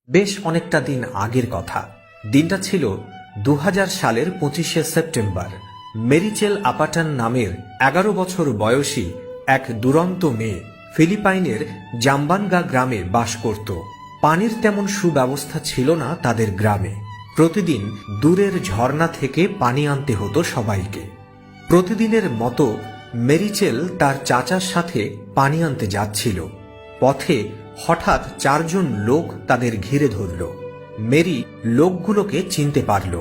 বেশ অনেকটা দিন আগের কথা। দিনটা ছিল 2000 সালের 25শে সেপ্টেম্বর। মেরিচেল আপাটান নামের 11 বছর বয়সী এক দুরন্ত মেয়ে ফিলিপাইনের জাম্বানগা গ্রামে বাস করত। পানির তেমন সুব্যবস্থা ছিল না তাদের গ্রামে। প্রতিদিন দূরের ঝর্ণা থেকে পানি আনতে হতো সবাইকে। প্রতিদিনের মতো মেরিচেল তার চাচার সাথে পানি আনতে যাচ্ছিল। পথে হঠাৎ 4 জন লোক তাদের ঘিরে ধরল। মেরি লোকগুলোকে চিনতে পারল।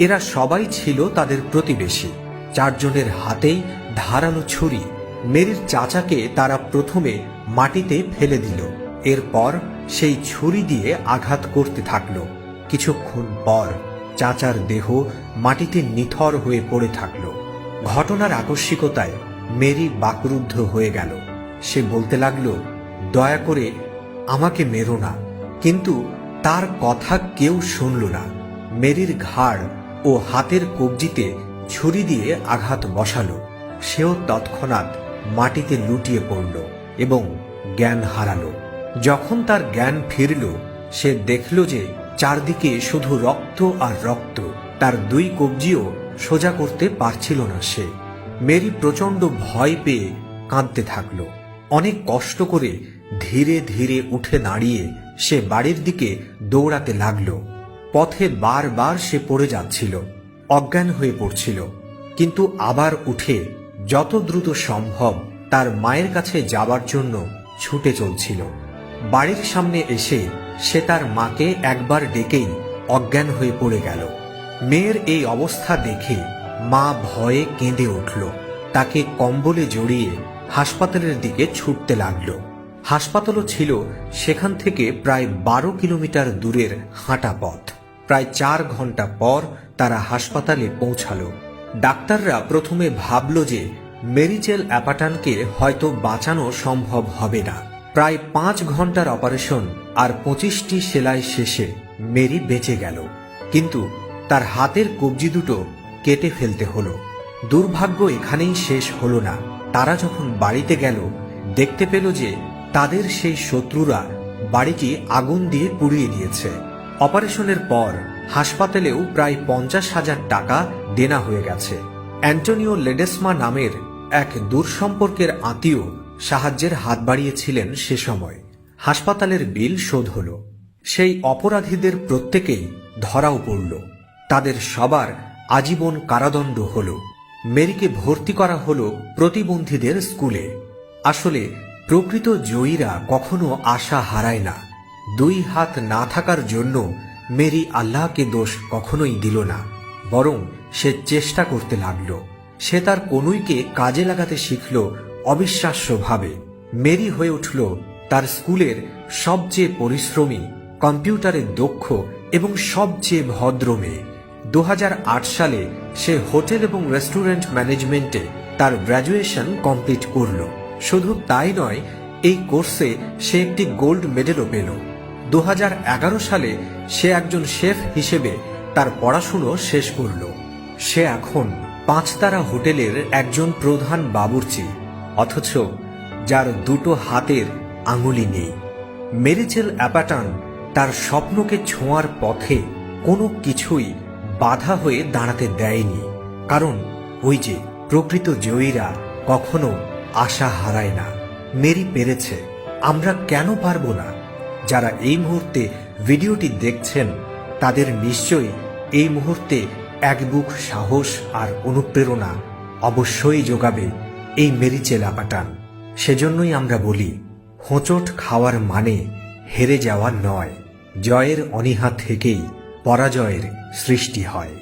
এরা সবাই ছিল তাদের প্রতিবেশী। 4 জনের হাতেই ধারালো ছুরি। মেরির চাচাকে তারা প্রথমে মাটিতে ফেলে দিল। এরপর সেই ছুরি দিয়ে আঘাত করতে থাকল। কিছুক্ষণ পর চাচার দেহ মাটিতে নিথর হয়ে পড়ে থাকল। ঘটনার আকস্মিকতায় মেরি বাকরুদ্ধ হয়ে গেল। সে বলতে লাগল, দয়া করে আমাকে মেরো না। কিন্তু তার কথা কেউ শুনল না। মেরির ঘাড় ও হাতের কবজিতে ছুরি দিয়ে আঘাত বসালো। সেও তৎক্ষণাৎ মাটিতে লুটিয়ে পড়ল এবং জ্ঞান হারালো। যখন তার জ্ঞান ফিরল, সে দেখল যে চারদিকে শুধু রক্ত আর রক্ত। তার 2 কবজিও সোজা করতে পারছিল না সে। মেরি প্রচণ্ড ভয় পেয়ে কাঁদতে থাকল। অনেক কষ্ট করে ধীরে ধীরে উঠে দাঁড়িয়ে সে বাড়ির দিকে দৌড়াতে লাগল। পথে বারবার সে পড়ে যাচ্ছিল, অজ্ঞান হয়ে পড়ছিল, কিন্তু আবার উঠে যত দ্রুত সম্ভব তার মায়ের কাছে যাবার জন্য ছুটে চলছিল। বাড়ির সামনে এসে সে তার মাকে একবার ডেকেই অজ্ঞান হয়ে পড়ে গেল। মেয়ের এই অবস্থা দেখে মা ভয়ে কেঁদে উঠল। তাকে কম্বলে জড়িয়ে হাসপাতালের দিকে ছুটতে লাগল। হাসপাতালও ছিল সেখান থেকে প্রায় 12 কিলোমিটার দূরের হাঁটা পথ। প্রায় 4 ঘন্টা পর তারা হাসপাতালে পৌঁছালো। ডাক্তাররা প্রথমে ভাবল যে মেরিচেল অ্যাপাটানকে হয়তো বাঁচানো সম্ভব হবে না। প্রায় 5 ঘন্টার অপারেশন আর 25টি সেলাই শেষে মেরি বেঁচে গেল। কিন্তু তার হাতের কবজি দুটো কেটে ফেলতে হলো। দুর্ভাগ্য এখানেই শেষ হলো না। তারা যখন বাড়িতে গেল, দেখতে পেল যে তাদের সেই শত্রুরা বাড়িটি আগুন দিয়ে পুড়িয়ে দিয়েছে। অপারেশনের পর হাসপাতালেও প্রায় 50,000 টাকা দেনা হয়ে গেছে। অ্যান্টোনিও লেডেসমা নামের এক দূর সম্পর্কের আত্মীয় সাহায্যের হাত বাড়িয়েছিলেন সে সময়। হাসপাতালের বিল শোধ হল। সেই অপরাধীদের প্রত্যেকেই ধরাও পড়ল। তাদের সবার আজীবন কারাদণ্ড হল। মেরিকে ভর্তি করা হলো প্রতিবন্ধীদের স্কুলে। আসলে প্রকৃত জয়ীরা কখনো আশা হারায় না। 2 হাত না থাকার জন্য মেরি আল্লাহকে দোষ কখনোই দিল না, বরং সে চেষ্টা করতে লাগল। সে তার কনুইকে কাজে লাগাতে শিখল অবিশ্বাস্যভাবে। মেরি হয়ে উঠল তার স্কুলের সবচেয়ে পরিশ্রমী, কম্পিউটারে দক্ষ এবং সবচেয়ে ভদ্র মেয়ে। 2008 সালে সে হোটেল এবং রেস্টুরেন্ট ম্যানেজমেন্টে তার গ্র্যাজুয়েশন কমপ্লিট করল। শুধু তাই নয়, এই কোর্সে সে একটি গোল্ড মেডেলও পেল। 2011 সালে সে একজন শেফ হিসেবে তার পড়াশুনো শেষ করল। সে এখন 5 তারা হোটেলের একজন প্রধান বাবুর্চি, অথচ যার 2টো হাতের আঙুলি নেই। মেরিচেল অ্যাপাটান তার স্বপ্নকে ছোঁয়ার পথে কোনো কিছুই বাধা হয়ে দাঁড়াতে দেয়নি। কারণ ওই যে প্রকৃত জয়ীরা কখনো আশা হারায় না। মেরি পেরেছে, আমরা কেন পারবো না? যারা এই মুহূর্তে ভিডিওটি দেখছেন, তাদের নিশ্চয়ই এই মুহূর্তে এক বুক সাহস আর অনুপ্রেরণা অবশ্যই যোগাবে এই মেরিচেল অ্যাপাটান। সেজন্যই আমরা বলি, হোঁচট খাওয়ার মানে হেরে যাওয়া নয়, জয়ের অনীহা থেকেই পরাজয়ের সৃষ্টি হয়।